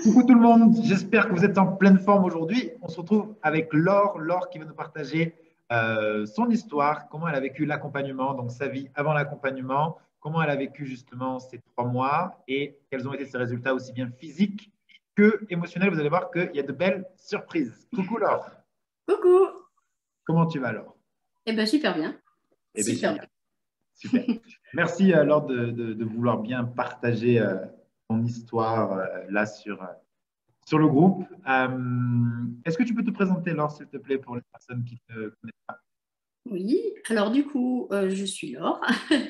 Coucou tout le monde, j'espère que vous êtes en pleine forme aujourd'hui. On se retrouve avec Laure, Laure qui va nous partager son histoire, comment elle a vécu l'accompagnement, donc sa vie avant l'accompagnement, comment elle a vécu justement ces 3 mois et quels ont été ses résultats aussi bien physiques que émotionnels. Vous allez voir qu'il y a de belles surprises. Coucou Laure, Coucou! comment tu vas Laure? Eh ben super bien, Eh bien super génial, bien. super. Merci Laure de vouloir bien partager ton histoire là sur le groupe. Est-ce que tu peux te présenter, Laure, s'il te plaît, pour les personnes qui ne te connaissent pas? Oui, alors du coup, je suis Laure,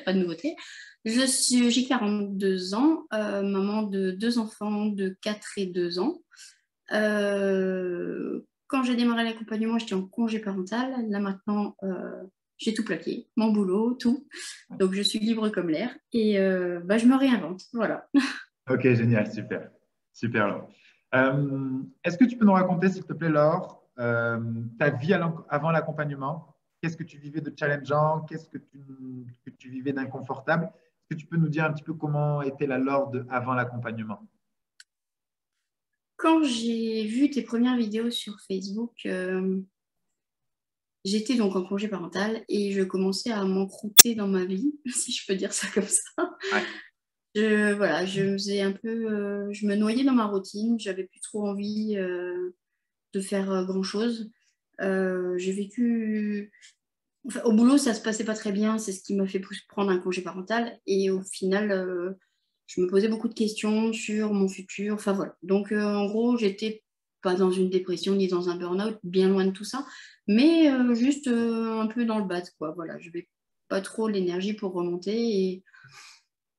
pas de nouveauté. J'ai 42 ans, maman de deux enfants de 4 et 2 ans. Quand j'ai démarré l'accompagnement, j'étais en congé parental. Là maintenant, j'ai tout plaqué, mon boulot, tout. Donc je suis libre comme l'air et je me réinvente. Voilà. Ok, génial, super. Super, Laure. Est-ce que tu peux nous raconter, s'il te plaît, Laure, ta vie avant l'accompagnement? Qu'est-ce que tu vivais de challengeant? Qu'est-ce que tu vivais d'inconfortable? Est-ce que tu peux nous dire un petit peu comment était la Laure avant l'accompagnement? Quand j'ai vu tes premières vidéos sur Facebook, j'étais donc en congé parental et je commençais à m'encrouter dans ma vie, si je peux dire ça comme ça. Ouais. Voilà, je me faisais un peu, je me noyais dans ma routine, j'avais plus trop envie de faire grand-chose. J'ai vécu, enfin, au boulot, ça se passait pas très bien, c'est ce qui m'a fait prendre un congé parental et au final, je me posais beaucoup de questions sur mon futur. Enfin voilà. Donc en gros, j'étais pas dans une dépression ni dans un burn-out, bien loin de tout ça, mais juste un peu dans le bad, quoi. Voilà, je n'avais pas trop l'énergie pour remonter et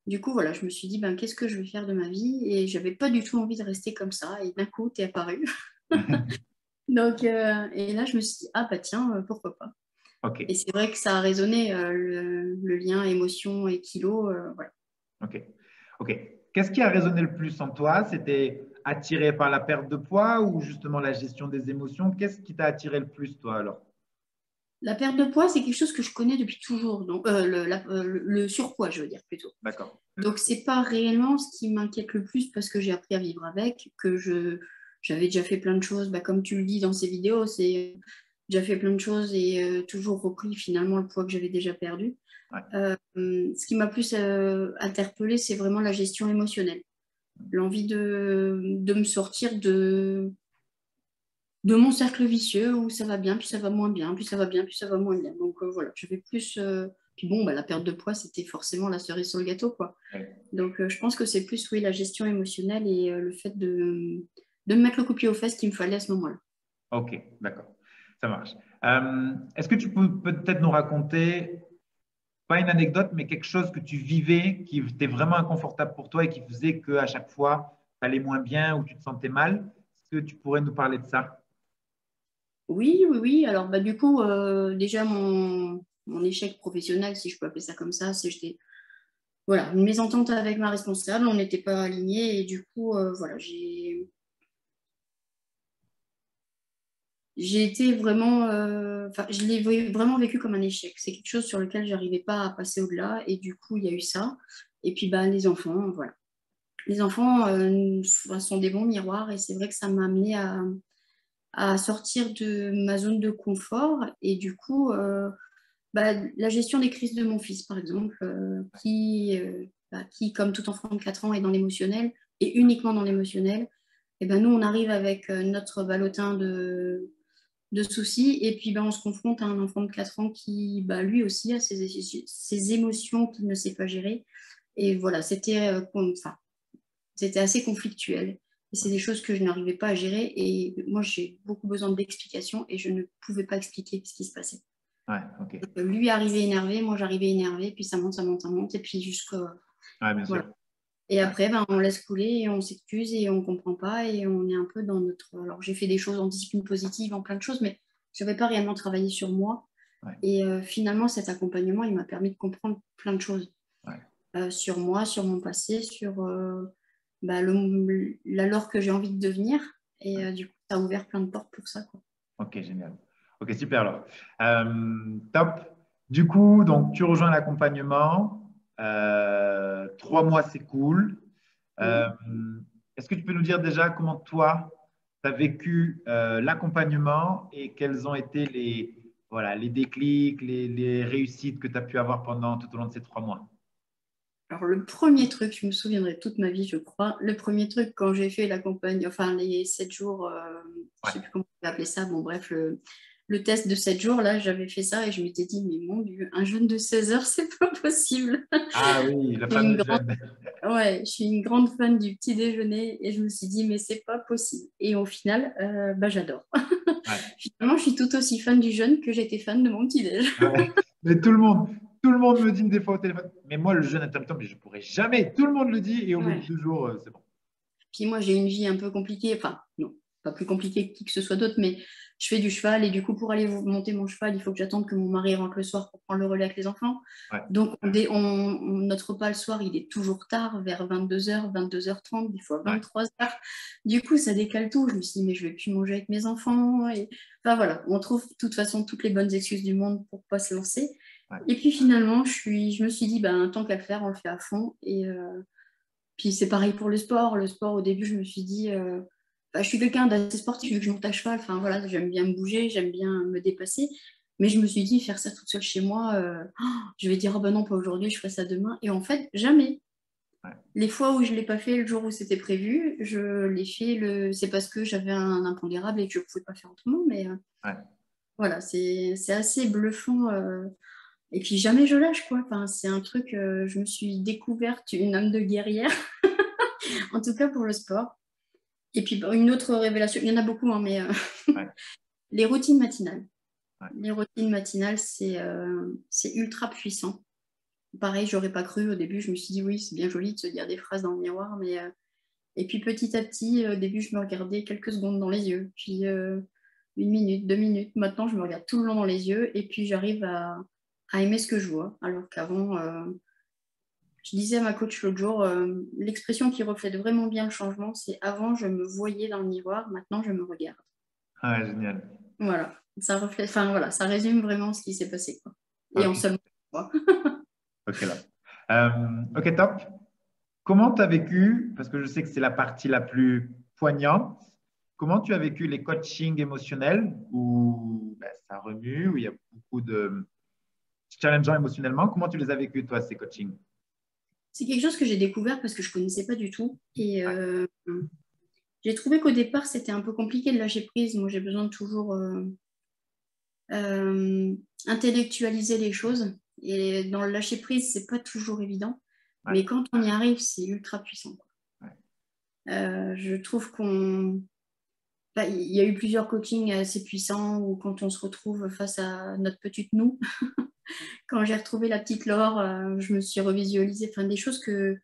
du coup, voilà, je me suis dit, ben, qu'est-ce que je vais faire de ma vie? Et j'avais pas du tout envie de rester comme ça. Et d'un coup, tu es apparu. Donc, et là, je me suis dit, ah bah tiens, pourquoi pas? Ok, Et c'est vrai que ça a résonné, le lien émotion et kilo. Voilà. ok, ok. Qu'est-ce qui a résonné le plus en toi? C'était attiré par la perte de poids ou justement la gestion des émotions? Qu'est-ce qui t'a attiré le plus, toi, alors? La perte de poids, c'est quelque chose que je connais depuis toujours. Donc, le surpoids, je veux dire plutôt. D'accord. Donc, c'est pas réellement ce qui m'inquiète le plus parce que j'ai appris à vivre avec, j'avais déjà fait plein de choses. Bah, comme tu le dis dans ces vidéos, c'est déjà fait plein de choses et toujours repris finalement le poids que j'avais déjà perdu. Ouais. Ce qui m'a plus interpellée, c'est vraiment la gestion émotionnelle. L'envie de me sortir de mon cercle vicieux où ça va bien, puis ça va moins bien, puis ça va bien, puis ça va moins bien. Donc voilà, je vais plus. Puis bon, bah, la perte de poids, c'était forcément la cerise sur le gâteau, quoi. Ouais. Donc je pense que c'est plus, oui, la gestion émotionnelle et le fait de me mettre le coup de pied aux fesses qu'il me fallait à ce moment-là. Ok, d'accord. Ça marche. Est-ce que tu peux peut-être nous raconter, pas une anecdote, mais quelque chose que tu vivais qui était vraiment inconfortable pour toi et qui faisait qu'à chaque fois, tu allais moins bien ou tu te sentais mal? Est-ce que tu pourrais nous parler de ça? Oui, oui, oui. Alors bah, du coup, déjà mon échec professionnel, si je peux appeler ça comme ça, c'est j'étais voilà, une mésentente avec ma responsable, on n'était pas alignés et du coup, voilà, j'ai été vraiment, enfin, je l'ai vraiment vécu comme un échec. C'est quelque chose sur lequel j'arrivais pas à passer au-delà. Et du coup, il y a eu ça. Et puis, bah, les enfants, voilà. Les enfants sont des bons miroirs. Et c'est vrai que ça m'a amené à sortir de ma zone de confort. Et du coup, la gestion des crises de mon fils, par exemple, qui, comme tout enfant de 4 ans, est dans l'émotionnel et uniquement dans l'émotionnel. Et ben, nous, on arrive avec notre ballotin de soucis. Et puis, ben, on se confronte à un enfant de 4 ans qui, bah, lui aussi, a ses émotions qu'il ne sait pas gérer. Et voilà, enfin, c'était assez conflictuel. Et c'est des choses que je n'arrivais pas à gérer. Et moi, j'ai beaucoup besoin d'explications et je ne pouvais pas expliquer ce qui se passait. Ouais, ok. Lui arrivait énervé, moi j'arrivais énervé, puis ça monte, ça monte, ça monte. Et puis jusqu'au. Ouais, bien Voilà. sûr. Et Ouais, après, ben, on laisse couler et on s'excuse et on comprend pas et on est un peu dans notre. Alors, j'ai fait des choses en discipline positive, en plein de choses, mais je n'avais pas réellement travaillé sur moi. ouais, Et finalement, cet accompagnement, il m'a permis de comprendre plein de choses ouais. sur moi, sur mon passé, sur la Laure que j'ai envie de devenir. Et Ouais. du coup, ça a ouvert plein de portes pour ça, quoi. Ok, génial. Ok, super alors. Top. Du coup, donc tu rejoins l'accompagnement. 3 mois, c'est cool. Euh, Oui. est-ce que tu peux nous dire déjà comment toi, tu as vécu l'accompagnement et quels ont été voilà, les déclics, les réussites que tu as pu avoir pendant tout au long de ces 3 mois? Alors, le premier truc, je me souviendrai toute ma vie, je crois. Le premier truc, quand j'ai fait la campagne, enfin, les 7 jours, je ne Ouais. sais plus comment on peut appeler ça, bon, bref, le test de 7 jours, là, j'avais fait ça et je m'étais dit, mais mon Dieu, un jeûne de 16 heures, c'est pas possible. Ah oui, le Je suis une fameux grande, jeûne. ouais, je suis une grande fan du petit déjeuner et je me suis dit, mais c'est pas possible. Et au final, bah, j'adore. Ouais. Finalement, je suis tout aussi fan du jeûne que j'étais fan de mon petit déj. Ouais. Mais tout le monde me dit des fois au téléphone, mais moi, le jeûne intermittent, mais je ne pourrais jamais. Tout le monde le dit et au bout de Ouais. 2 jours, c'est bon. Puis moi, j'ai une vie un peu compliquée, enfin, non, pas plus compliquée que qui que ce soit d'autre, mais je fais du cheval et du coup, pour aller monter mon cheval, il faut que j'attende que mon mari rentre le soir pour prendre le relais avec les enfants. Ouais. Donc, notre repas le soir, il est toujours tard, vers 22h, 22h30, des fois Ouais. 23h. Du coup, ça décale tout. Je me suis dit, mais je vais plus manger avec mes enfants. Et... Enfin, voilà, on trouve de toute façon toutes les bonnes excuses du monde pour pas se lancer. Ouais. Et puis finalement, je me suis dit, ben, tant qu'à le faire, on le fait à fond. Et puis c'est pareil pour le sport. Le sport, au début, je me suis dit, bah, je suis quelqu'un d'assez sportif vu que je monte à cheval. Enfin voilà, j'aime bien me bouger, j'aime bien me dépasser. Mais je me suis dit, faire ça toute seule chez moi, je vais dire, oh ben non, pas aujourd'hui, je ferai ça demain. Et en fait, jamais. Ouais. Les fois où je ne l'ai pas fait le jour où c'était prévu, je l'ai fait c'est parce que j'avais un impondérable et que je ne pouvais pas faire autrement. Mais Ouais. voilà, c'est assez bluffant. Et puis jamais je lâche, quoi. Enfin, c'est un truc, je me suis découverte une âme de guerrière, en tout cas pour le sport. Et puis une autre révélation, il y en a beaucoup, hein, mais Ouais. les routines matinales. Ouais. Les routines matinales, c'est ultra puissant. Pareil, j'aurais pas cru au début, je me suis dit oui, c'est bien joli de se dire des phrases dans le miroir, mais et puis petit à petit, au début, je me regardais quelques secondes dans les yeux, puis 1 minute, 2 minutes. Maintenant, je me regarde tout le long dans les yeux et puis j'arrive à aimer ce que je vois. Alors qu'avant, je disais à ma coach l'autre jour, l'expression qui reflète vraiment bien le changement, c'est avant, je me voyais dans le miroir, maintenant, je me regarde. Ah, génial. Voilà, ça reflète, enfin voilà, ça résume vraiment ce qui s'est passé, quoi. Et en Ok, seulement fois. ok, là. Ok, top. Comment tu as vécu, parce que je sais que c'est la partie la plus poignante, comment tu as vécu les coachings émotionnels où ben, ça remue, où il y a beaucoup de challengeants émotionnellement? Comment tu les as vécus, toi, ces coachings? C'est quelque chose que j'ai découvert parce que je ne connaissais pas du tout. Et Ouais. j'ai trouvé qu'au départ, c'était un peu compliqué de lâcher prise. Moi, j'ai besoin de toujours euh, intellectualiser les choses. Et dans le lâcher prise, c'est pas toujours évident. Ouais. Mais quand on y arrive, c'est ultra puissant, quoi. Ouais. Je trouve qu'on... Enfin, il y a eu plusieurs coachings assez puissants où quand on se retrouve face à notre petite nous, quand j'ai retrouvé la petite Laure, je me suis revisualisée, enfin, des choses que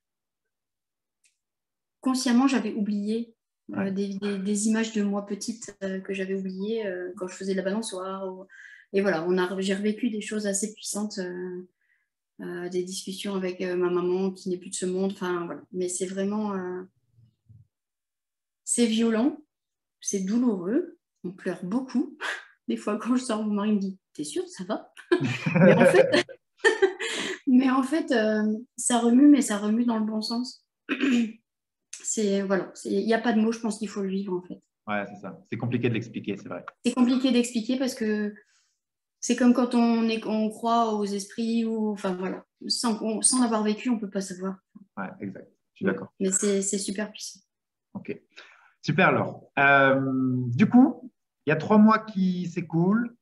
consciemment j'avais oubliées, Ouais. des images de moi petite que j'avais oubliées quand je faisais de la balançoire. Et voilà, j'ai revécu des choses assez puissantes, des discussions avec ma maman qui n'est plus de ce monde. Enfin, voilà. Mais c'est vraiment, c'est violent, c'est douloureux, on pleure beaucoup. Des fois, quand je sors, mon mari me dit, t'es sûre, ça va? Mais en fait, ça remue, mais ça remue dans le bon sens. Voilà, il n'y a pas de mots, je pense qu'il faut le vivre en fait. Ouais, c'est ça. C'est compliqué de l'expliquer, c'est vrai. C'est compliqué d'expliquer parce que c'est comme quand on croit aux esprits ou enfin voilà, sans l'avoir vécu, on ne peut pas savoir. Ouais, exact. Je suis d'accord. Mais c'est super puissant. Ok. Super, Laure. Du coup, il y a 3 mois qui s'écoulent.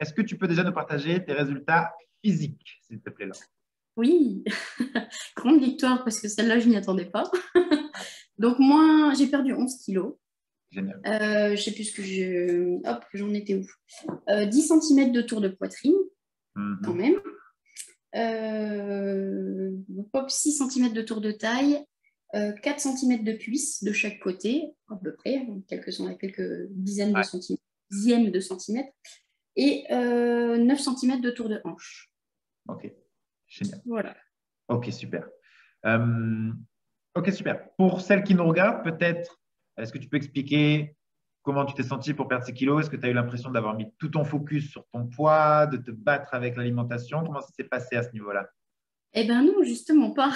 Est-ce que tu peux déjà nous partager tes résultats physiques, s'il te plaît, Laure? Oui, grande victoire parce que celle-là, je n'y attendais pas. Donc moi, j'ai perdu 11 kilos. Génial. Je ne sais plus ce que Hop, j'en étais où 10 cm de tour de poitrine, quand Mhm. même. 6 cm de tour de taille, 4 cm de cuisse de chaque côté, à peu près, quelques dizaines de Ouais, centimètres, dixièmes de centimètres, et 9 cm de tour de hanche. ok. Génial. Voilà. Ok, super. Euh, ok, super. Pour celles qui nous regardent, peut-être, est-ce que tu peux expliquer comment tu t'es senti pour perdre ces kilos? Est-ce que tu as eu l'impression d'avoir mis tout ton focus sur ton poids, de te battre avec l'alimentation? Comment ça s'est passé à ce niveau-là? Eh bien non, justement pas.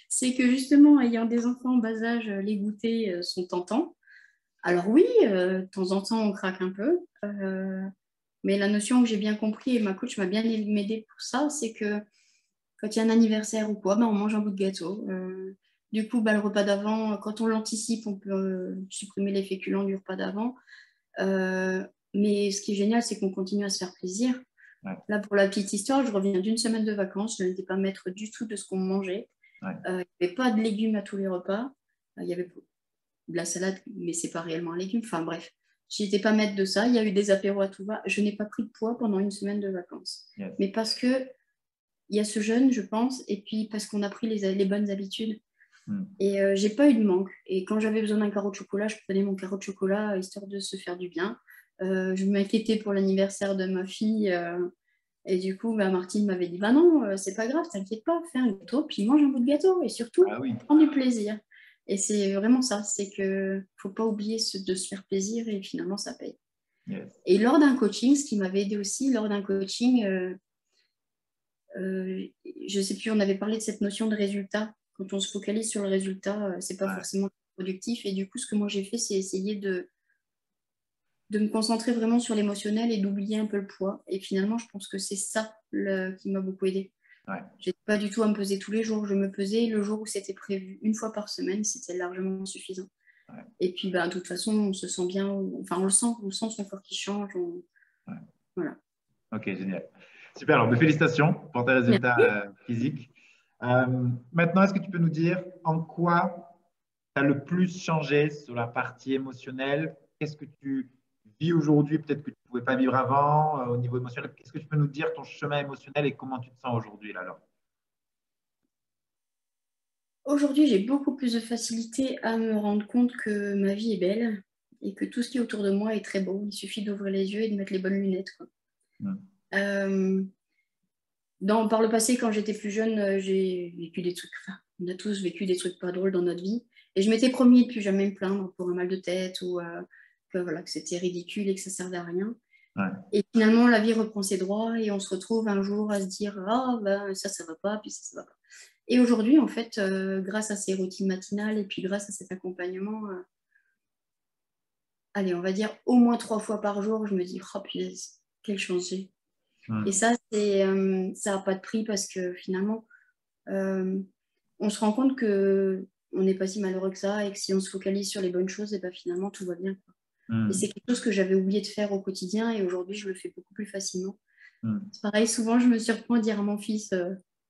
C'est que justement, ayant des enfants en bas âge, les goûters sont tentants. Alors oui, de temps en temps, on craque un peu. Mais la notion que j'ai bien compris, et ma coach m'a bien aidé pour ça, c'est que quand il y a un anniversaire ou quoi, ben, on mange un bout de gâteau. Du coup, ben, le repas d'avant, quand on l'anticipe, on peut supprimer les féculents du repas d'avant. Mais ce qui est génial, c'est qu'on continue à se faire plaisir. Ouais. Là, pour la petite histoire, je reviens d'une semaine de vacances. Je n'étais pas maître du tout de ce qu'on mangeait. Ouais. Il n'y avait pas de légumes à tous les repas. Il y avait de la salade, mais c'est pas réellement un légume. Enfin bref, je n'étais pas maître de ça. Il y a eu des apéros à tout va. Je n'ai pas pris de poids pendant une semaine de vacances. Yes. Mais parce que il y a ce jeûne, je pense, et puis parce qu'on a pris les bonnes habitudes. Et j'ai pas eu de manque. Et quand j'avais besoin d'un carreau de chocolat, je prenais mon carreau de chocolat histoire de se faire du bien. Je m'inquiétais pour l'anniversaire de ma fille. Et du coup, bah, Martine m'avait dit, bah non, c'est pas grave, t'inquiète pas, fais un gâteau, puis mange un bout de gâteau. Et surtout, Ah oui. prends du plaisir. Et c'est vraiment ça, c'est que faut pas oublier de se faire plaisir et finalement, ça paye. Yes. Et lors d'un coaching, ce qui m'avait aidé aussi, lors d'un coaching, je sais plus, on avait parlé de cette notion de résultat. Quand on se focalise sur le résultat, c'est pas forcément productif. Et du coup, ce que moi j'ai fait, c'est essayer de me concentrer vraiment sur l'émotionnel et d'oublier un peu le poids. Et finalement, je pense que c'est ça qui m'a beaucoup aidé. Ouais. Je n'étais pas du tout à me peser tous les jours. Je me pesais le jour où c'était prévu, une fois par semaine, c'était largement suffisant. Ouais. Et puis, bah, de toute façon, on se sent bien, enfin, on sent son corps qui change. Ouais. Voilà. Ok, génial. Super, alors félicitations pour tes résultats physiques. Maintenant, est-ce que tu peux nous dire en quoi tu as le plus changé sur la partie émotionnelle? Qu'est-ce que tu vis aujourd'hui, peut-être que tu ne pouvais pas vivre avant au niveau émotionnel? Est-ce que tu peux nous dire ton chemin émotionnel et comment tu te sens aujourd'hui, là, alors? Aujourd'hui, j'ai beaucoup plus de facilité à me rendre compte que ma vie est belle et que tout ce qui est autour de moi est très beau. Il suffit d'ouvrir les yeux et de mettre les bonnes lunettes, quoi. Par le passé, quand j'étais plus jeune, j'ai vécu des trucs, enfin, on a tous vécu des trucs pas drôles dans notre vie. Et je m'étais promis de plus jamais me plaindre pour un mal de tête ou que c'était ridicule et que ça servait à rien. Ouais. Et finalement, la vie reprend ses droits et on se retrouve un jour à se dire « Ah, ben, ça va pas, puis ça va pas ». Et aujourd'hui, en fait, grâce à ces routines matinales et puis grâce à cet accompagnement, allez, on va dire au moins 3 fois par jour, je me dis « Oh, punaise, quelle chance j'ai ». Et ça, ça n'a pas de prix parce que finalement, on se rend compte qu'on n'est pas si malheureux que ça et que si on se focalise sur les bonnes choses, et ben finalement, tout va bien, quoi. Et c'est quelque chose que j'avais oublié de faire au quotidien et aujourd'hui, je le fais beaucoup plus facilement. C'est pareil, souvent, je me surprends à dire à mon fils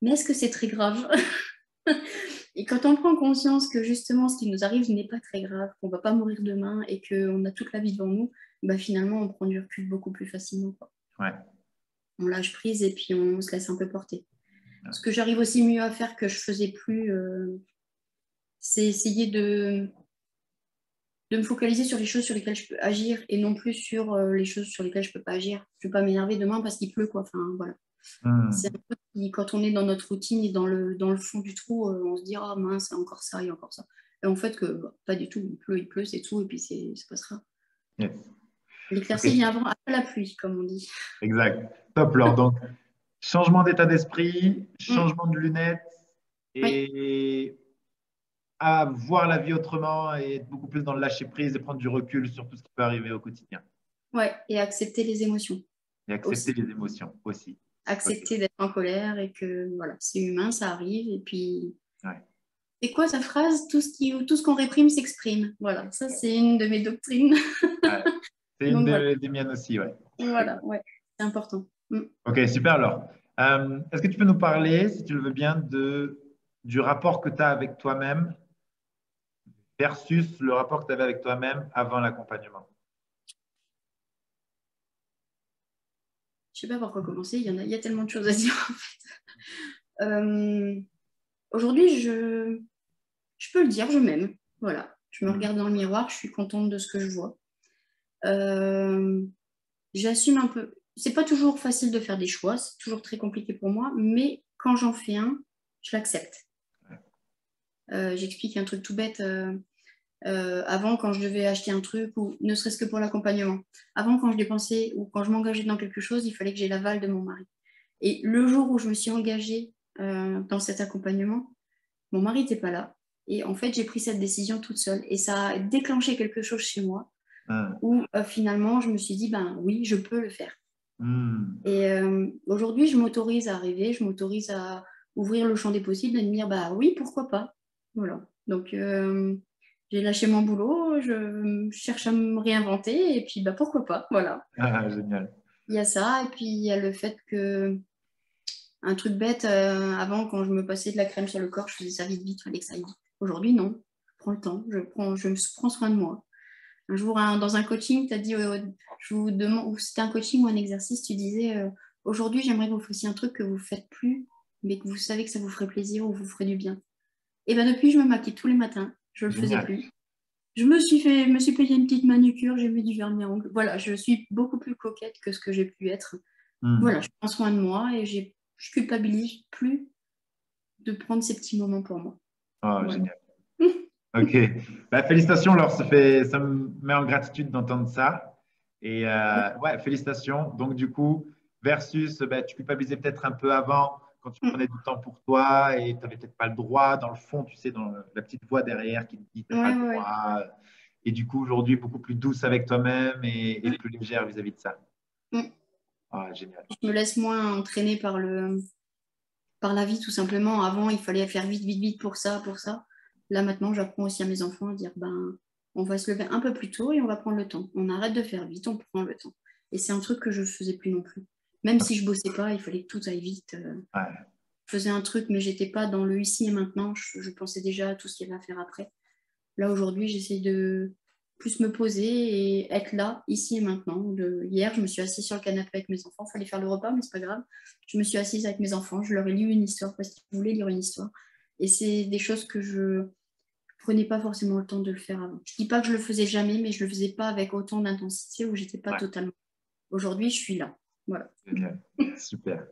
mais est-ce que c'est très grave? Et quand on prend conscience que justement, ce qui nous arrive n'est pas très grave, qu'on ne va pas mourir demain et qu'on a toute la vie devant nous, bah, finalement, on prend du recul beaucoup plus facilement, quoi. Ouais. On lâche prise et puis on se laisse un peu porter. Ce que j'arrive aussi mieux à faire que je ne faisais plus, c'est essayer de me focaliser sur les choses sur lesquelles je peux agir et non plus sur les choses sur lesquelles je ne peux pas agir. Je ne vais pas m'énerver demain parce qu'il pleut, quoi. Enfin, voilà. C'est un peu quand on est dans notre routine et dans le fond du trou, on se dit « Ah mince, il y a encore ça, il y a encore ça ». Et en fait, pas du tout. Il pleut, c'est tout et puis ça passera. Yes. L'éclaircie vient après la pluie, comme on dit. Exact. Top, Laure. Donc, changement d'état d'esprit, changement de lunettes et à voir la vie autrement et être beaucoup plus dans le lâcher prise et prendre du recul sur tout ce qui peut arriver au quotidien. Ouais, et accepter les émotions. Et accepter les émotions aussi. Accepter d'être en colère et que voilà, c'est humain, ça arrive. Et puis, c'est quoi ta phrase? Tout ce qu'on réprime s'exprime. Voilà, ça c'est une de mes doctrines. C'est une des miennes aussi, ouais. Voilà, ouais, c'est important. Ok, super alors. Est-ce que tu peux nous parler, si tu le veux bien, du rapport que tu as avec toi-même versus le rapport que tu avais avec toi-même avant l'accompagnement? Je ne sais pas par quoi commencer, il y a tellement de choses à dire en fait. Aujourd'hui, je peux le dire, je m'aime. Voilà, je me regarde dans le miroir, je suis contente de ce que je vois. J'assume un peu. C'est pas toujours facile de faire des choix, c'est toujours très compliqué pour moi, mais quand j'en fais un, je l'accepte. J'explique un truc tout bête. Avant, quand je devais acheter un truc, ou ne serait-ce que pour l'accompagnement, avant, quand je dépensais ou quand je m'engageais dans quelque chose, il fallait que j'ai l'aval de mon mari. Et le jour où je me suis engagée dans cet accompagnement. Mon mari n'était pas là. Et en fait, j'ai pris cette décision toute seule. Et ça a déclenché quelque chose chez moi où finalement, je me suis dit, ben oui, je peux le faire. Et aujourd'hui, je m'autorise à rêver, je m'autorise à ouvrir le champ des possibles et de me dire, bah oui, pourquoi pas. Voilà. Donc, j'ai lâché mon boulot, je cherche à me réinventer et puis, bah pourquoi pas. Voilà. Génial. Il y a ça et puis il y a le fait que, un truc bête, avant, quand je me passais de la crème sur le corps, je faisais ça vite, vite, il fallait que ça aille vite. Aujourd'hui, non. Je prends le temps, je me prends soin de moi. Un jour, dans un coaching, tu as dit, je vous demande, ou c'était un coaching ou un exercice, tu disais, aujourd'hui, j'aimerais que vous fassiez un truc que vous ne faites plus, mais que vous savez que ça vous ferait plaisir ou vous ferait du bien. Et bien depuis, je me maquille tous les matins, je ne le faisais Génial. plus. Je me suis payé une petite manucure, j'ai mis du vernis à ongles. Voilà, je suis beaucoup plus coquette que ce que j'ai pu être. Voilà, je prends soin de moi et je culpabilise plus de prendre ces petits moments pour moi. Oh, Voilà. génial. Ok. Bah, félicitations, Laure. Ça me met en gratitude d'entendre ça. Et ouais, félicitations. Donc, du coup, versus, bah, tu culpabilisais peut-être un peu avant quand tu prenais du temps pour toi et tu n'avais peut-être pas le droit. Dans le fond, tu sais, dans la petite voix derrière qui te dit tu n'as pas Ouais, le ouais. droit. Et du coup, aujourd'hui, beaucoup plus douce avec toi-même et plus légère vis-à-vis de ça. Mm. Ah, génial. Je me laisse moins entraîner par la vie, tout simplement. Avant, il fallait faire vite, vite, vite pour ça, pour ça. Là, maintenant, j'apprends aussi à mes enfants à dire, ben, on va se lever un peu plus tôt et on va prendre le temps. On arrête de faire vite, on prend le temps. Et c'est un truc que je ne faisais plus non plus. Même si je bossais pas, il fallait que tout aille vite. Ouais. Je faisais un truc, mais j'étais pas dans le ici et maintenant. Je pensais déjà à tout ce qu'il y avait à faire après. Là, aujourd'hui, j'essaie de plus me poser et être là, ici et maintenant. Hier, je me suis assise sur le canapé avec mes enfants. Il fallait faire le repas, mais c'est pas grave. Je me suis assise avec mes enfants. Je leur ai lu une histoire parce qu'ils voulaient lire une histoire. Et c'est des choses que je prenais pas forcément le temps de le faire avant. Je dis pas que je le faisais jamais, mais je le faisais pas avec autant d'intensité où j'étais pas Ouais. totalement. Aujourd'hui, je suis là. Voilà. Génial. Super.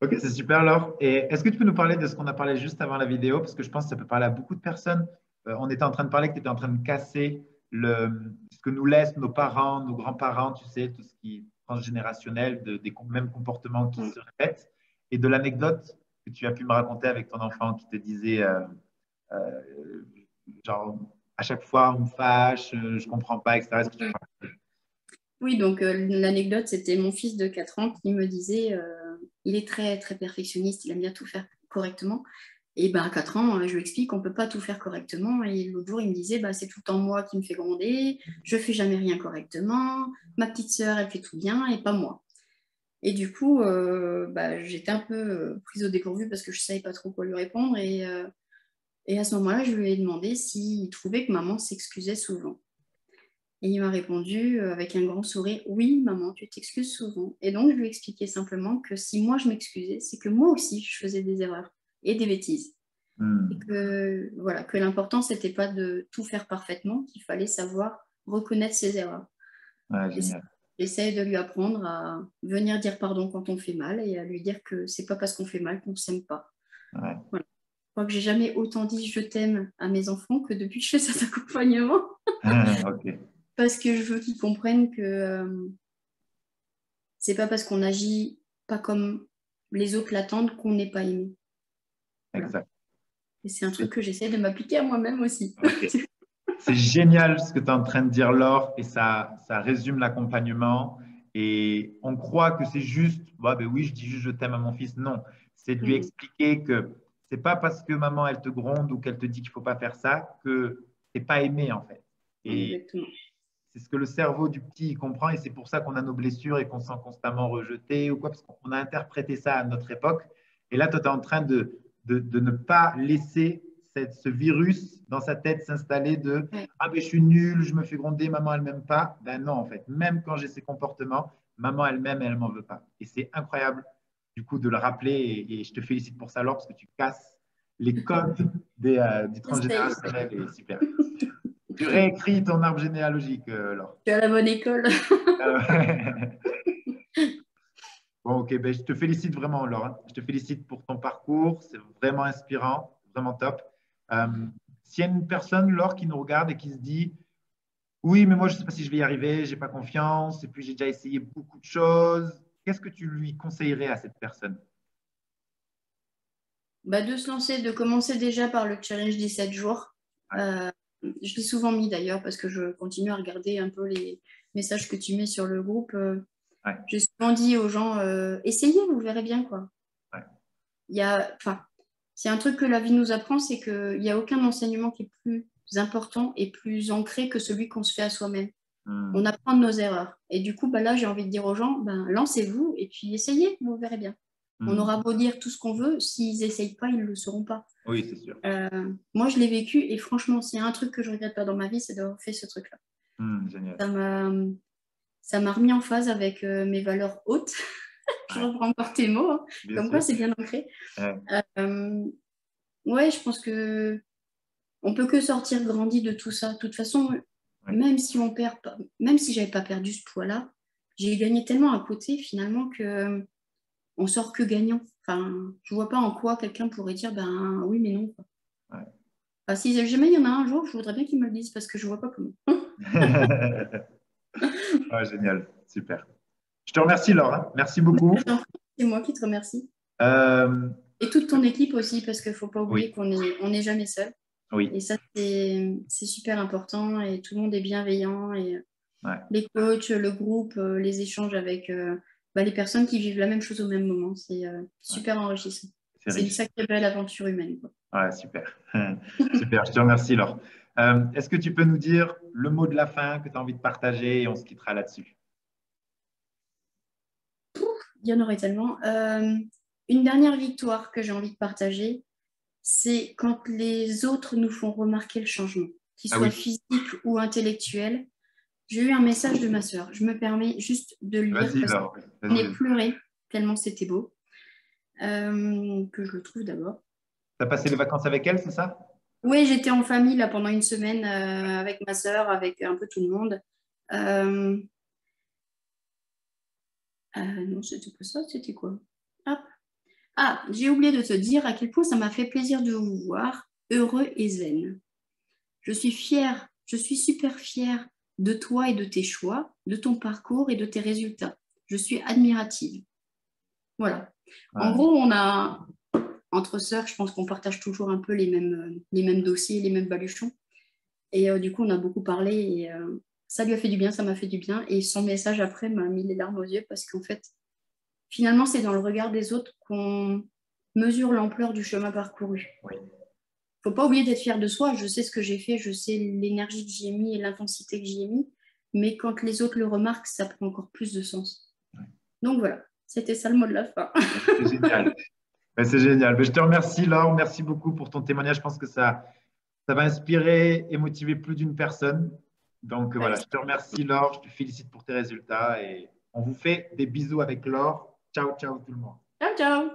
Ok, c'est super, Laure. Et est-ce que tu peux nous parler de ce qu'on a parlé juste avant la vidéo? Parce que je pense que ça peut parler à beaucoup de personnes. On était en train de parler que tu étais en train de casser ce que nous laissent nos parents, nos grands-parents, tu sais, tout ce qui est transgénérationnel, des mêmes comportements qui se répètent. Et de l'anecdote que tu as pu me raconter avec ton enfant qui te disait, euh, genre, à chaque fois, on me fâche, je ne comprends pas, etc. Est-ce que tu peux- Oui, donc l'anecdote, c'était mon fils de 4 ans qui me disait, il est très, très perfectionniste, il aime bien tout faire correctement. Et ben, à 4 ans, je lui explique qu'on ne peut pas tout faire correctement. Et l'autre jour, il me disait, bah, c'est tout le temps moi qui me fais gronder, je ne fais jamais rien correctement, ma petite sœur, elle fait tout bien et pas moi. Et du coup, bah, j'étais un peu prise au dépourvu parce que je ne savais pas trop quoi lui répondre. Et à ce moment-là, je lui ai demandé s'il trouvait que maman s'excusait souvent. Et il m'a répondu avec un grand sourire, oui, maman, tu t'excuses souvent. Et donc, je lui ai expliqué simplement que si moi je m'excusais, c'est que moi aussi je faisais des erreurs et des bêtises. Et que, voilà, que l'important, c'était pas de tout faire parfaitement, qu'il fallait savoir reconnaître ses erreurs. Ouais, Et génial. j'essaie de lui apprendre à venir dire pardon quand on fait mal et à lui dire que c'est pas parce qu'on fait mal qu'on ne s'aime pas. Ouais. Voilà. Je crois que j'ai jamais autant dit je t'aime à mes enfants que depuis que je fais cet accompagnement. Ok. Parce que je veux qu'ils comprennent que c'est pas parce qu'on agit pas comme les autres l'attendent qu'on n'est pas aimé. Voilà. Exact. Et c'est un truc que j'essaie de m'appliquer à moi-même aussi. Ok. C'est génial ce que tu es en train de dire, Laure, et ça résume l'accompagnement. Et on croit que c'est juste, bah, ben oui, je dis juste je t'aime à mon fils. Non, c'est de lui Mm. expliquer que c'est pas parce que maman elle te gronde ou qu'elle te dit qu'il faut pas faire ça que t'es pas aimé en fait. Et Exactement. c'est ce que le cerveau du petit il comprend et c'est pour ça qu'on a nos blessures et qu'on se sent constamment rejeté ou quoi, parce qu'on a interprété ça à notre époque. Et là, toi, tu es en train de ne pas laisser ce virus dans sa tête s'installer de Ouais. ah ben je suis nul, je me fais gronder, maman elle m'aime pas. Ben non, en fait, même quand j'ai ces comportements, maman elle m'aime et elle m'en veut pas. Et c'est incroyable du coup de le rappeler et je te félicite pour ça, Laure, parce que tu casses les codes du J'essaye. transgénérationnel et super. Tu réécris ton arbre généalogique, Laure. Je suis à la bonne école. Euh, Bon, ok, ben, je te félicite vraiment, Laure, hein. Je te félicite pour ton parcours. C'est vraiment inspirant, vraiment top. Euh, S'il y a une personne, Laure, qui nous regarde et qui se dit, oui, mais moi, je ne sais pas si je vais y arriver, j'ai pas confiance, et puis j'ai déjà essayé beaucoup de choses, qu'est-ce que tu lui conseillerais à cette personne? Bah, de se lancer, de commencer déjà par le challenge des 7 jours. Ouais. Je l'ai souvent mis d'ailleurs parce que je continue à regarder un peu les messages que tu mets sur le groupe. Ouais. J'ai souvent dit aux gens, essayez, vous verrez bien quoi. Ouais. Enfin, c'est un truc que la vie nous apprend, c'est qu'il n'y a aucun enseignement qui est plus important et plus ancré que celui qu'on se fait à soi-même. On apprend de nos erreurs. Et du coup, bah là, j'ai envie de dire aux gens, ben, lancez-vous et puis essayez, vous verrez bien. On aura beau dire tout ce qu'on veut, s'ils n'essayent pas, ils ne le sauront pas. Oui, c'est sûr. Moi, je l'ai vécu et franchement, s'il y a un truc que je ne regrette pas dans ma vie, c'est d'avoir fait ce truc-là. Génial. Ça m'a remis en phase avec mes valeurs hautes. Je reprends encore tes mots, hein. Comme quoi c'est bien ancré. Ouais, je pense que on peut que sortir grandi de tout ça. De toute façon, même si on perd pas, même si j'avais pas perdu ce poids-là, j'ai gagné tellement à côté finalement que on sort que gagnant. Enfin, je vois pas en quoi quelqu'un pourrait dire ben oui mais non quoi. Ouais. Enfin, si jamais il y en a un jour, je voudrais bien qu'ils me le disent parce que je vois pas comment. Ouais, génial, super. Je te remercie, Laure. Merci beaucoup. C'est moi qui te remercie. Euh, Et toute ton équipe aussi, parce qu'il ne faut pas oublier oui, qu'on n'est jamais seul. oui. Et ça, c'est super important. Et tout le monde est bienveillant. Et Ouais. les coachs, le groupe, les échanges avec les personnes qui vivent la même chose au même moment, c'est super enrichissant. C'est une sacrée belle aventure humaine, quoi. Ouais, super. Super, je te remercie, Laure. Est-ce que tu peux nous dire le mot de la fin que tu as envie de partager et on se quittera là-dessus? Il y en aurait tellement. Une dernière victoire que j'ai envie de partager, c'est quand les autres nous font remarquer le changement, qu'il soit physique ou intellectuel. J'ai eu un message de ma sœur. Je me permets juste de le lire parce Laure, que j'en ai pleuré tellement c'était beau. Que je le trouve d'abord. Tu as passé les vacances avec elle, c'est ça? Oui, j'étais en famille là pendant une semaine avec ma sœur, avec un peu tout le monde. Non, c'était pas ça, c'était quoi? Hop. Ah, j'ai oublié de te dire à quel point ça m'a fait plaisir de vous voir, heureux et zen. Je suis fière, je suis super fière de toi et de tes choix, de ton parcours et de tes résultats. Je suis admirative. Voilà. En gros, on a, entre sœurs, je pense qu'on partage toujours un peu les mêmes dossiers, les mêmes baluchons. Et du coup, on a beaucoup parlé et ça lui a fait du bien, ça m'a fait du bien. Et son message après m'a mis les larmes aux yeux parce qu'en fait, finalement, c'est dans le regard des autres qu'on mesure l'ampleur du chemin parcouru. Oui. Faut pas oublier d'être fier de soi. Je sais ce que j'ai fait, je sais l'énergie que j'y ai mis et l'intensité que j'y ai mis. Mais quand les autres le remarquent, ça prend encore plus de sens. Ouais. Donc voilà, c'était ça le mot de la fin. C'est génial. C'est génial. Mais je te remercie, Laure. Merci beaucoup pour ton témoignage. Je pense que ça va inspirer et motiver plus d'une personne. Donc voilà, je te remercie, Laure. Je te félicite pour tes résultats et on vous fait des bisous avec Laure. Ciao, ciao tout le monde. Ciao, ciao.